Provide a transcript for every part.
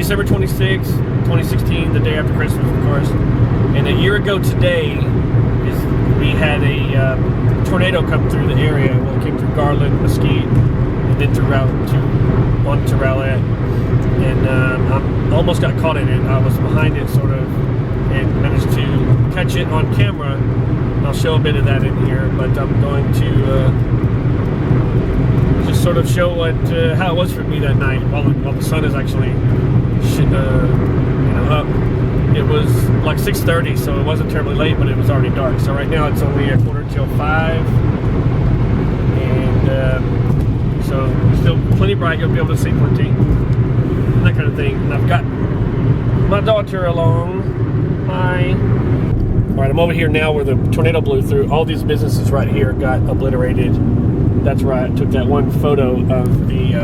December 26, 2016, the day after Christmas, of course. And a year ago today, we had a tornado come through the area. Well, it came through Garland, Mesquite, and then on to Rowlett. And I almost got caught in it. I was behind it, sort of, and managed to catch it on camera. I'll show a bit of that in here, but I'm going to just sort of show how it was for me that night while the sun is actually up. It was like 6:30, so it wasn't terribly late, but it was already dark. So right now it's only 5:15, and so still plenty bright. You'll be able to see plenty, that kind of thing. And I've got my daughter along. Hi. All right, I'm over here now where the tornado blew through. All these businesses right here got obliterated. That's right. I took that one photo of the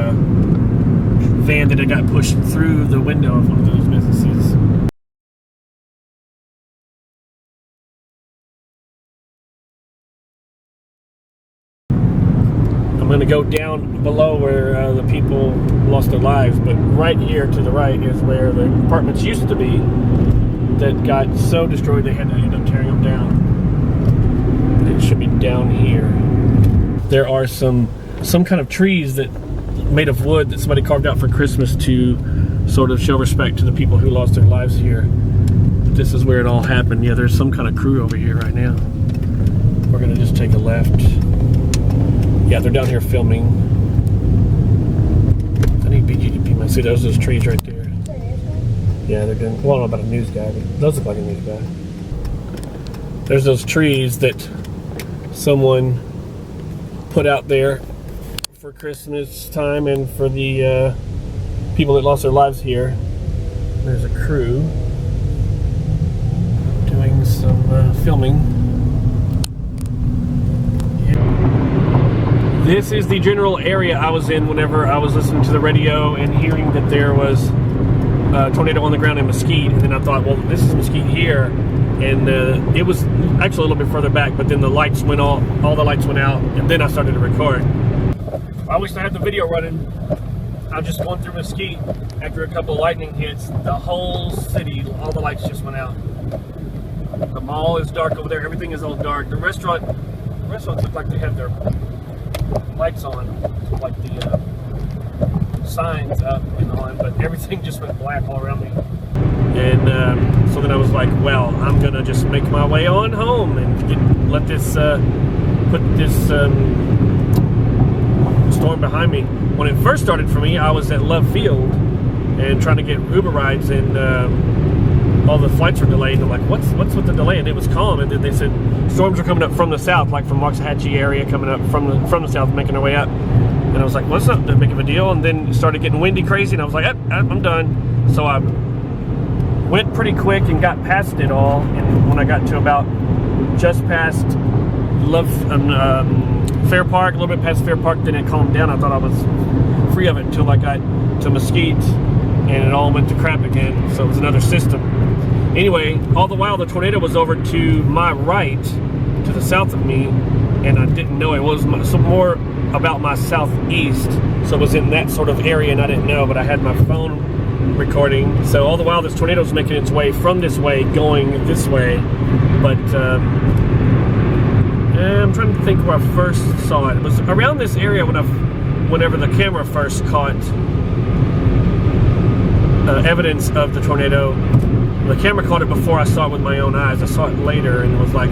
van that had got pushed through the window of one of those businesses. I'm going to go down below where the people lost their lives, but right here to the right is where the apartments used to be that got so destroyed they had to end up tearing them down. It should be down here. There are some kind of trees that made of wood that somebody carved out for Christmas to sort of show respect to the people who lost their lives here. This is where it all happened. Yeah, there's some kind of crew over here right now. We're going to just take a left. Yeah, they're down here filming. I need BGDP. I see those trees right there. Yeah, they're doing, well, I don't know about a news guy, but it does look like a news guy. There's those trees that someone put out there for Christmas time and for the people that lost their lives here. There's a crew doing some filming. This is the general area I was in whenever I was listening to the radio and hearing that there was a tornado on the ground in Mesquite. And then I thought, well, this is Mesquite here. And it was actually a little bit further back, but then the lights went all the lights went out, and then I started to record. I wish I had the video running. I was just going through Mesquite after a couple of lightning hits. The whole city, all the lights just went out. The mall is dark over there. Everything is all dark. The restaurants look like they have their lights on, like the signs up and on, but everything just went black all around me. And so then I was like, well, I'm gonna just make my way on home and put this storm behind me. When it first started for me, I was at Love Field and trying to get Uber rides, and all the flights were delayed. I'm like, what's with the delay? And it was calm, and then they said storms are coming up from the south, like from Waxahachie area, coming up from the south, making their way up. And I was like, well, it's not that big of a deal. And then it started getting windy crazy, and I was like, I'm done. So I went pretty quick and got past it all. And when I got to about just past Fair Park, a little bit past Fair Park, then it calmed down. I thought I was free of it until I got to Mesquite, and it all went to crap again. So it was another system. Anyway, all the while the tornado was over to my right, to the south of me, and I didn't know it was more about my southeast. So it was in that sort of area, and I didn't know, but I had my phone recording. So all the while this tornado is making its way from this way, going this way. But I'm trying to think where I first saw it. It was around this area whenever the camera first caught evidence of the tornado. The camera caught it before I saw it with my own eyes. I saw it later and was like,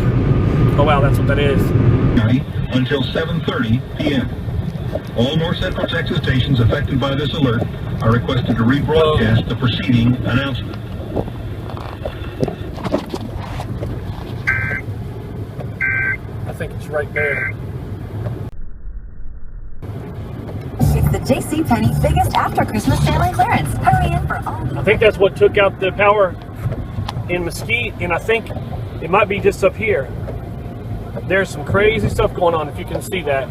oh wow, that's what that is. Until 7:30 p.m. All North Central Texas stations affected by this alert are requested to rebroadcast the preceding announcement. I think it's right there. It's the JCPenney biggest after Christmas family clearance. Hurry in for all. I think that's what took out the power in Mesquite, and I think it might be just up here. There's some crazy stuff going on, if you can see that.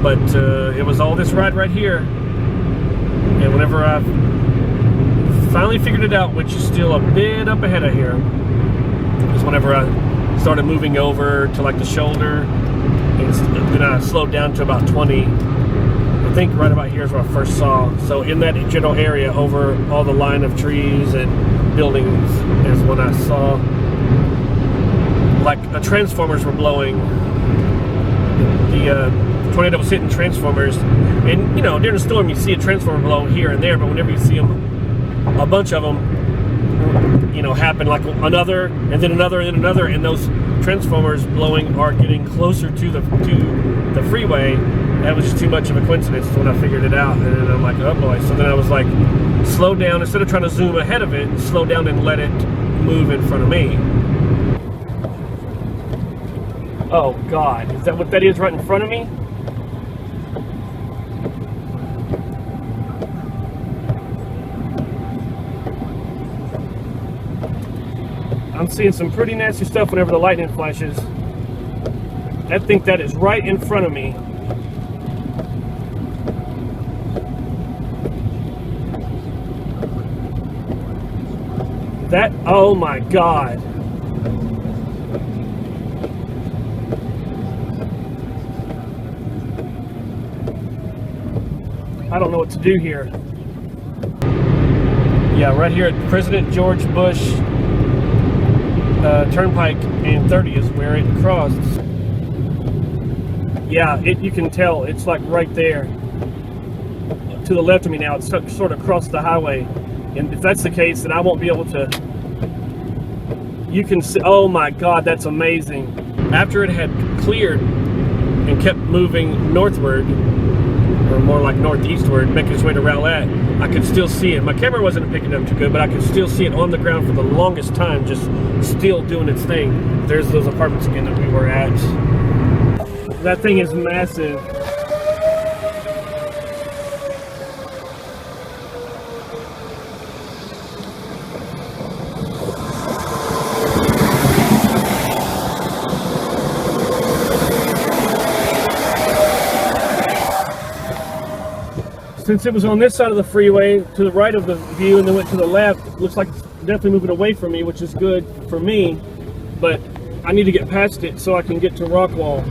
But it was all this ride right here. And whenever I finally figured it out, which is still a bit up ahead of here, is whenever I started moving over to like the shoulder, and then I slowed down to about 20. I think right about here is where I first saw. So in that general area, over all the line of trees and buildings, is when I saw like transformers were blowing. The tornado was hitting transformers, and you know during a storm you see a transformer blow here and there, but whenever you see them, a bunch of them, you know, happen like another, and then another, and then another, and those transformers blowing are getting closer to the freeway. That was just too much of a coincidence when I figured it out, and then I'm like, oh boy. So then I was like, slow down, instead of trying to zoom ahead of it, slow down and let it move in front of me. Oh God, is that what that is right in front of me? I'm seeing some pretty nasty stuff whenever the lightning flashes. I think that is right in front of me. That, oh my God. I don't know what to do here. Yeah, right here at President George Bush Turnpike and 30 is where it crossed. Yeah, you can tell it's like right there. To the left of me now, it's sort of across the highway. And if that's the case, then I won't be able to. You can see, oh my God, that's amazing. After it had cleared and kept moving northward, or more like northeastward, making its way to Rowlett, I could still see it. My camera wasn't picking up too good, but I could still see it on the ground for the longest time, just still doing its thing. There's those apartments again that we were at. That thing is massive. Since it was on this side of the freeway, to the right of the view, and then went to the left, it looks like it's definitely moving away from me, which is good for me, but I need to get past it so I can get to Rockwall.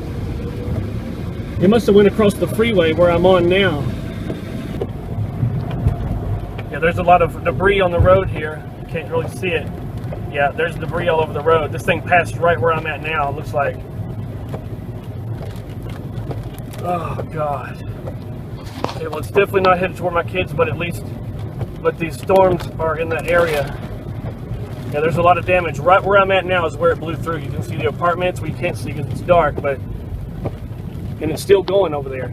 It must have went across the freeway where I'm on now. Yeah, there's a lot of debris on the road here. You can't really see it. Yeah, there's debris all over the road. This thing passed right where I'm at now, it looks like. Oh, God. It was definitely not headed toward my kids, but these storms are in that area. Yeah, there's a lot of damage. Right where I'm at now is where it blew through. You can see the apartments. We can't see because it's dark, and it's still going over there.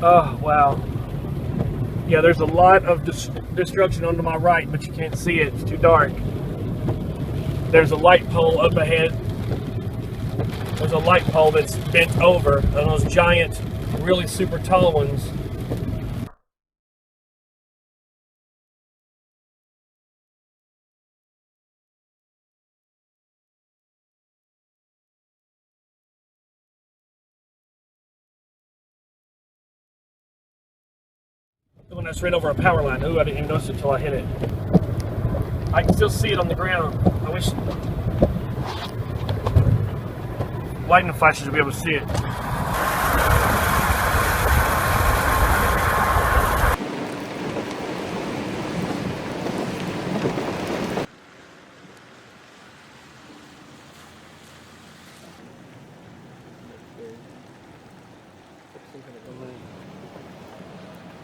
Oh, wow. Yeah, there's a lot of destruction on to my right, but you can't see it. It's too dark. There's a light pole up ahead. There's a light pole that's bent over, and those giant, really super tall ones. The one that's right over a power line. Ooh, I didn't even notice it until I hit it. I can still see it on the ground. I wish lightning flashes would be able to see it.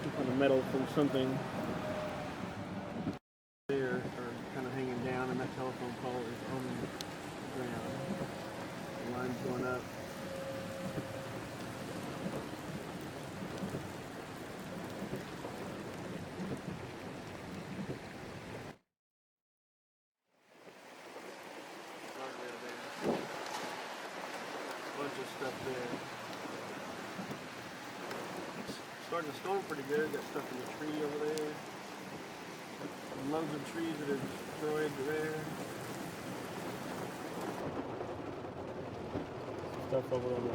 Some kind of metal from something there, or kind of hanging down, and that telephone pole is on the ground. The line's going up. Bunch of stuff there. Starting to storm pretty good. Got stuff in the tree over there. Loads of trees that are destroyed there. Stuff over on the